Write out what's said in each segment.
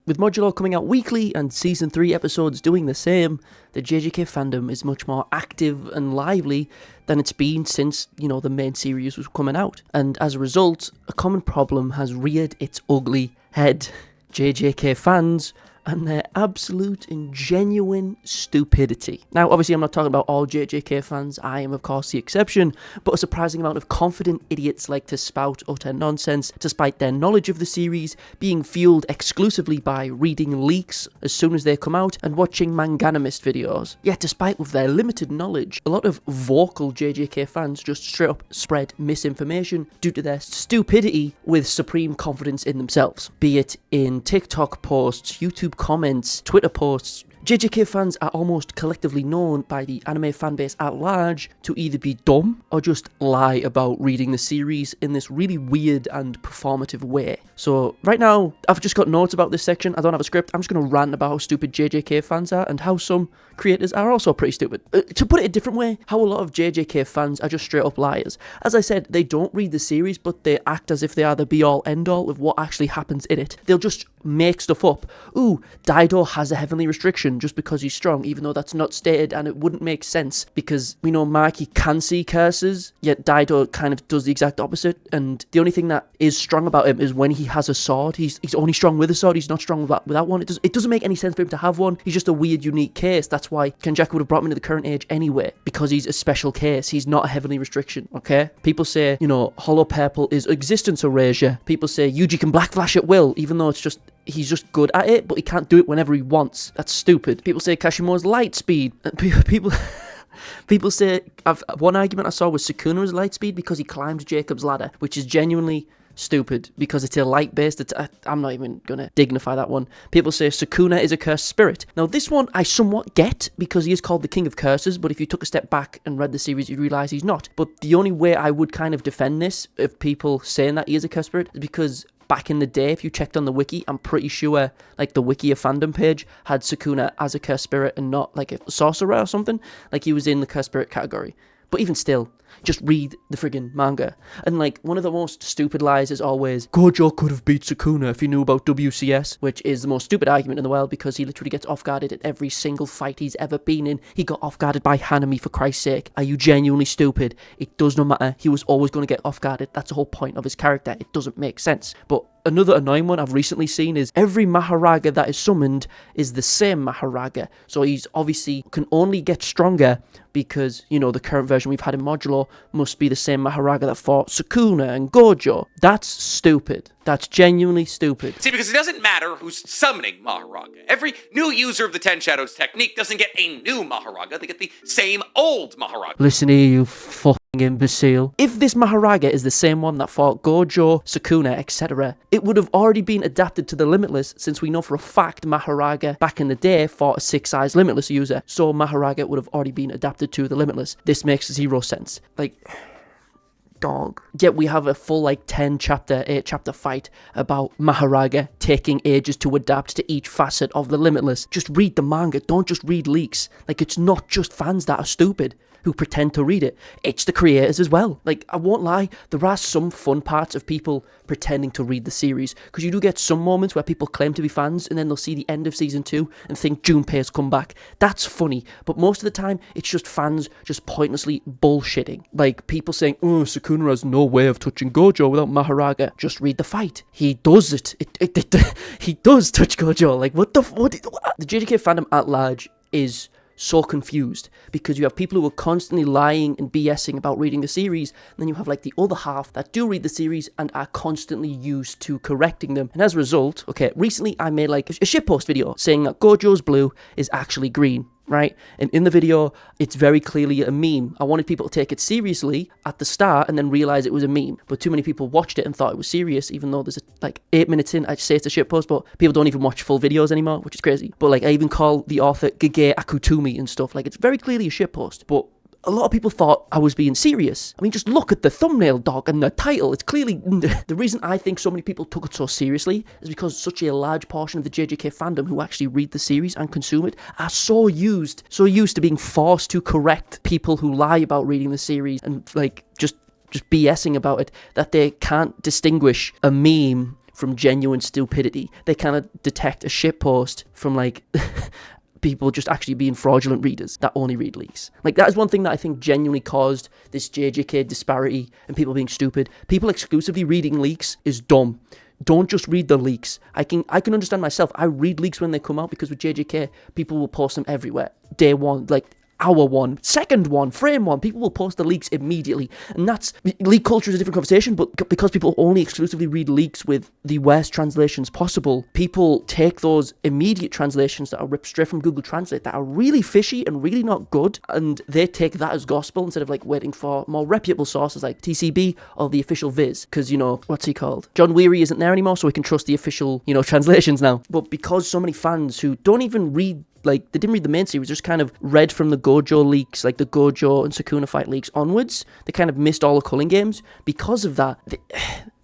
With Modulo coming out weekly and Season 3 episodes doing the same, the JJK fandom is much more active and lively than it's been since, the main series was coming out. And as a result, a common problem has reared its ugly head. JJK fans and their absolute and genuine stupidity. Now, obviously, I'm not talking about all JJK fans. I am, of course, the exception, but a surprising amount of confident idiots like to spout utter nonsense, despite their knowledge of the series being fueled exclusively by reading leaks as soon as they come out and watching Magnanimst videos. Yet, despite with their limited knowledge, a lot of vocal JJK fans just straight up spread misinformation due to their stupidity with supreme confidence in themselves. Be it in TikTok posts, YouTube comments, Twitter posts, JJK fans are almost collectively known by the anime fanbase at large to either be dumb or just lie about reading the series in this really weird and performative way. So right now, I've just got notes about this section. I don't have a script. I'm just going to rant about how stupid JJK fans are and how some creators are also pretty stupid. To put it a different way, how a lot of JJK fans are just straight up liars. As I said, they don't read the series, but they act as if they are the be-all end-all of what actually happens in it. They'll just make stuff up. Ooh, Dido has a heavenly restriction just because he's strong, even though that's not stated, and it wouldn't make sense because we know Maki can see curses, yet Dido kind of does the exact opposite, and the only thing that is strong about him is when he has a sword. He's only strong with a sword, he's not strong without one. It doesn't make any sense for him to have one. He's just a weird, unique case. That's why Kenjaku would have brought him into the current age anyway, because he's a special case. He's not a heavenly restriction, okay? People say, Hollow Purple is existence erasure. People say Yuji can black flash at will, even though he's just good at it, but he can't do it whenever he wants. That's stupid. People say Kashimo's light speed. People say, one argument I saw was Sukuna's light speed because he climbed Jacob's ladder, which is genuinely stupid because it's a light-based. I'm not even going to dignify that one. People say Sukuna is a cursed spirit. Now, this one I somewhat get because he is called the King of Curses, but if you took a step back and read the series, you'd realise he's not. But the only way I would kind of defend this of people saying that he is a cursed spirit is because back in the day, if you checked on the wiki, I'm pretty sure, the wiki of fandom page had Sukuna as a cursed spirit and not, a sorcerer or something. He was in the cursed spirit category. But even still, just read the friggin' manga. And, one of the most stupid lies is always, Gojo could have beat Sukuna if he knew about WCS, which is the most stupid argument in the world because he literally gets off-guarded at every single fight he's ever been in. He got off-guarded by Hanami, for Christ's sake. Are you genuinely stupid? It does not matter. He was always going to get off-guarded. That's the whole point of his character. It doesn't make sense. But another annoying one I've recently seen is every Maharaga that is summoned is the same Maharaga. So he's obviously can only get stronger because, the current version we've had in Modulo must be the same Maharaga that fought Sukuna and Gojo. That's stupid. That's genuinely stupid. See, because it doesn't matter who's summoning Maharaga. Every new user of the Ten Shadows technique doesn't get a new Maharaga, they get the same old Maharaga. Listen here, you fucking imbecile. If this Maharaga is the same one that fought Gojo, Sukuna, etc., it would have already been adapted to the Limitless, since we know for a fact Maharaga back in the day fought a 6-size Limitless user, so Maharaga would have already been adapted to the Limitless. This makes zero sense. Dog. Yet we have a full 8 chapter fight about Maharaga taking ages to adapt to each facet of the Limitless. Just read the manga, don't just read leaks. It's not just fans that are stupid who pretend to read it. It's the creators as well. I won't lie, there are some fun parts of people pretending to read the series, because you do get some moments where people claim to be fans and then they'll see the end of season 2 and think Junpei's come back. That's funny, but most of the time it's just fans just pointlessly bullshitting. People saying, oh, Sukuna has no way of touching Gojo without Maharaga. Just read the fight. He does it. He does touch Gojo. What? The JJK fandom at large is so confused because you have people who are constantly lying and BSing about reading the series, and then you have the other half that do read the series and are constantly used to correcting them. And as a result, recently I made a shitpost video saying that Gojo's blue is actually green, right? And in the video, it's very clearly a meme. I wanted people to take it seriously at the start and then realize it was a meme. But too many people watched it and thought it was serious, even though there's 8 minutes in, I say it's a shitpost, but people don't even watch full videos anymore, which is crazy. But I even call the author Gege Akutumi and stuff. It's very clearly a shitpost. But a lot of people thought I was being serious. I mean, just look at the thumbnail, dog, and the title. It's clearly... The reason I think so many people took it so seriously is because such a large portion of the JJK fandom who actually read the series and consume it are so used to being forced to correct people who lie about reading the series and, just BSing about it, that they can't distinguish a meme from genuine stupidity. They kind of detect a shitpost from like people just actually being fraudulent readers that only read leaks. Like, that is one thing that I think genuinely caused this JJK disparity and people being stupid. People exclusively reading leaks is dumb. Don't just read the leaks. I can understand myself. I read leaks when they come out because with JJK, people will post them everywhere. Day one, like hour one, second one, frame one, people will post the leaks immediately. And that's, leak culture is a different conversation, but because people only exclusively read leaks with the worst translations possible, people take those immediate translations that are ripped straight from Google Translate that are really fishy and really not good, and they take that as gospel instead of like waiting for more reputable sources like TCB or the official Viz, because, you know, what's he called? John Weary isn't there anymore, so we can trust the official, you know, translations now. But because so many fans who don't even read, like, they didn't read the main series, just kind of read from the Gojo leaks, like the Gojo and Sukuna fight leaks onwards. They kind of missed all the culling games. Because of that,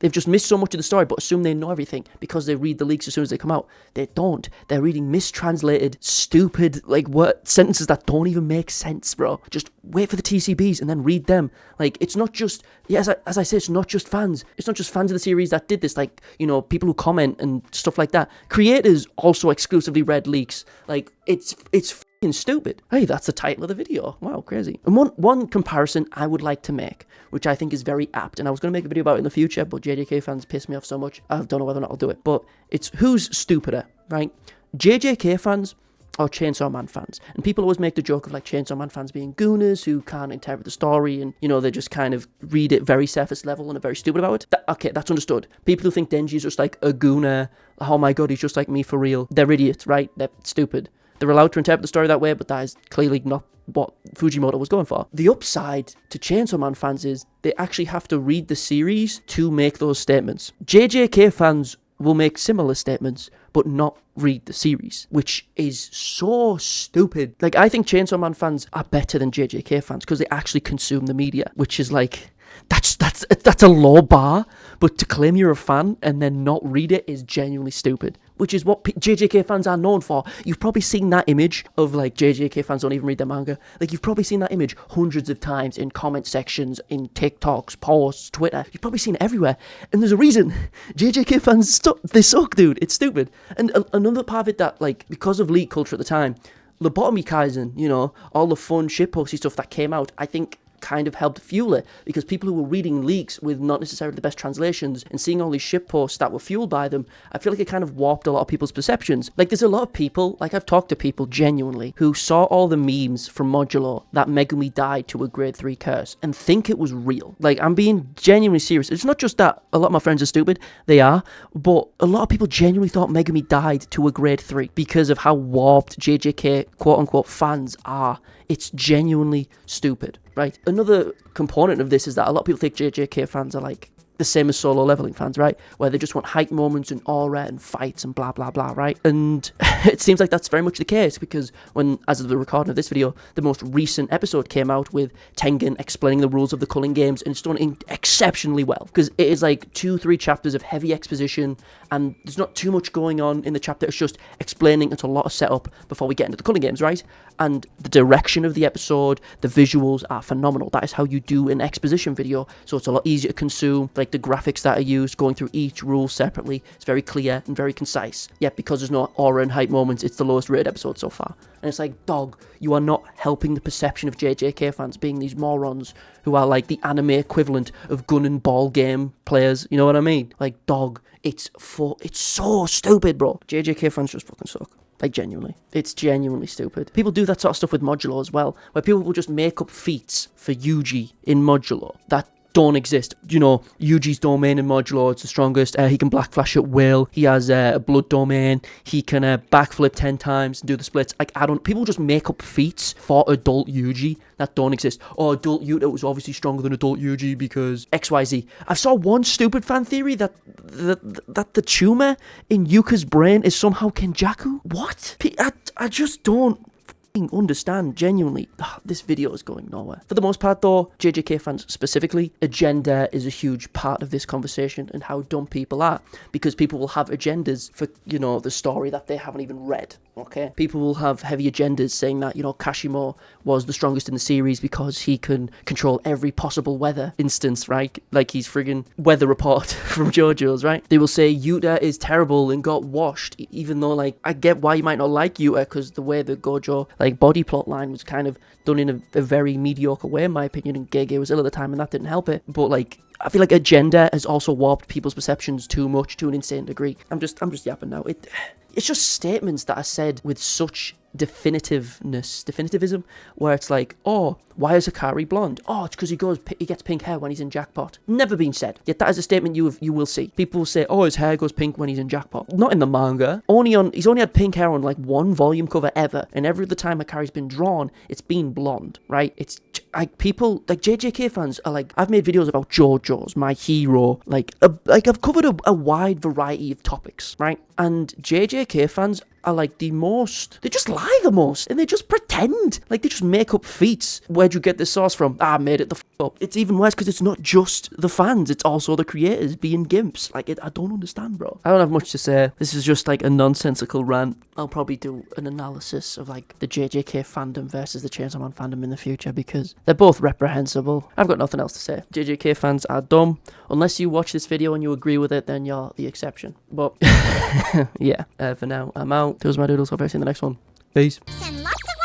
they've just missed so much of the story, but assume they know everything because they read the leaks as soon as they come out. They don't. They're reading mistranslated, stupid, like, sentences that don't even make sense, bro. Just wait for the TCBs and then read them. Like, it's not just, yeah, as I say, it's not just fans. It's not just fans of the series that did this, like, you know, people who comment and stuff like that. Creators also exclusively read leaks. Like, it's f***ing stupid. Hey, that's the title of the video. Wow, crazy. And one comparison I would like to make, which I think is very apt, and I was going to make a video about it in the future, but JJK fans piss me off so much, I don't know whether or not I'll do it, but it's who's stupider, right? JJK fans or Chainsaw Man fans? And people always make the joke of like Chainsaw Man fans being gooners who can't interpret the story, and, you know, they just kind of read it very surface level and are very stupid about it. Okay, that's understood. People who think Denji's just like a gooner, oh my god, he's just like me for real, they're idiots, right? They're stupid. They're allowed to interpret the story that way, but that is clearly not what Fujimoto was going for. The upside to Chainsaw Man fans is they actually have to read the series to make those statements. JJK fans will make similar statements, but not read the series, which is so stupid. Like, I think Chainsaw Man fans are better than JJK fans because they actually consume the media, which is like, that's a low bar, but to claim you're a fan and then not read it is genuinely stupid, which is what JJK fans are known for. You've probably seen that image of like JJK fans don't even read their manga. Like, you've probably seen that image hundreds of times in comment sections, in TikToks, posts, Twitter. You've probably seen it everywhere, and there's a reason. JJK fans they suck, dude. It's stupid. And another part of it that, like, because of leak culture at the time, Lobotomy Kaisen, you know, all the fun shitposty stuff that came out, I think kind of helped fuel it, because people who were reading leaks with not necessarily the best translations and seeing all these shitposts that were fueled by them, I feel like it kind of warped a lot of people's perceptions. Like, there's a lot of people, like, I've talked to people genuinely who saw all the memes from Modulo that Megumi died to a grade 3 curse and think it was real. Like, I'm being genuinely serious. It's not just that a lot of my friends are stupid, they are, but a lot of people genuinely thought Megumi died to a grade 3 because of how warped JJK quote-unquote fans are. It's genuinely stupid, right? Another component of this is that a lot of people think JJK fans are like the same as Solo Leveling fans, right? Where they just want hype moments and aura and fights and blah, blah, blah, right? And it seems like that's very much the case, because when, as of the recording of this video, the most recent episode came out with Tengen explaining the rules of the culling games, and it's done exceptionally well, because it is like 2-3 chapters of heavy exposition, and there's not too much going on in the chapter. It's just explaining. It's a lot of setup before we get into the culling games, right? And the direction of the episode, the visuals are phenomenal. That is how you do an exposition video, so it's a lot easier to consume. Like, the graphics that are used, going through each rule separately, it's very clear and very concise. Yet, because there's no aura and hype moments, it's the lowest rated episode so far. And it's like, dog, you are not helping the perception of JJK fans being these morons who are like the anime equivalent of gun and ball game players. You know what I mean? Like, dog, it's so stupid, bro. JJK fans just fucking suck. Like, genuinely. It's genuinely stupid. People do that sort of stuff with Modulo as well, where people will just make up feats for Yuji in Modulo that don't exist. You know, Yuji's domain in Modulo, it's the strongest. He can black flash at will. He has a blood domain. He can backflip 10 times and do the splits. Like, people just make up feats for adult Yuji that don't exist. Oh, adult Yuta was obviously stronger than adult Yuji because XYZ. I saw one stupid fan theory that the tumor in Yuka's brain is somehow Kenjaku. What? I just don't understand genuinely. This video is going nowhere. For the most part though, JJK fans specifically, agenda is a huge part of this conversation and how dumb people are, because people will have agendas for, you know, the story that they haven't even read. Okay, people will have heavy agendas saying that, you know, Kashimo was the strongest in the series because he can control every possible weather instance, right? Like he's friggin' weather report from JoJo's, right? They will say Yuta is terrible and got washed, even though, like, I get why you might not like Yuta, because the way the Gojo, like, body plot line was kind of done in a very mediocre way, in my opinion, and Gege was ill at the time and that didn't help it. But, like, I feel like agenda has also warped people's perceptions too much, to an insane degree. I'm just yapping now. It's just statements that are said with such definitivism, where it's like, oh, why is Akari blonde? Oh, it's because he gets pink hair when he's in Jackpot. Never been said. Yet that is a statement you will see. People will say, oh, his hair goes pink when he's in Jackpot. Not in the manga. He's only had pink hair on like one volume cover ever, and every other time Akari's been drawn, it's been blonde, right? It's people like JJK fans are like, I've made videos about JoJo's, My Hero, I've covered a wide variety of topics, right? And JJK fans are like they just lie the most, and they just pretend, like they just make up feats. Where'd you get this source from? I made it the up. It's even worse because it's not just the fans, it's also the creators being gimps. Like, I don't understand, bro. I don't have much to say. This is just like a nonsensical rant. I'll probably do an analysis of like the JJK fandom versus the Chainsaw Man fandom in the future, because they're both reprehensible. I've got nothing else to say. JJK fans are dumb. Unless you watch this video and you agree with it, then you're the exception. But yeah, for now, I'm out. Those are my doodles. Hope I see you in the next one. Peace. Send lots of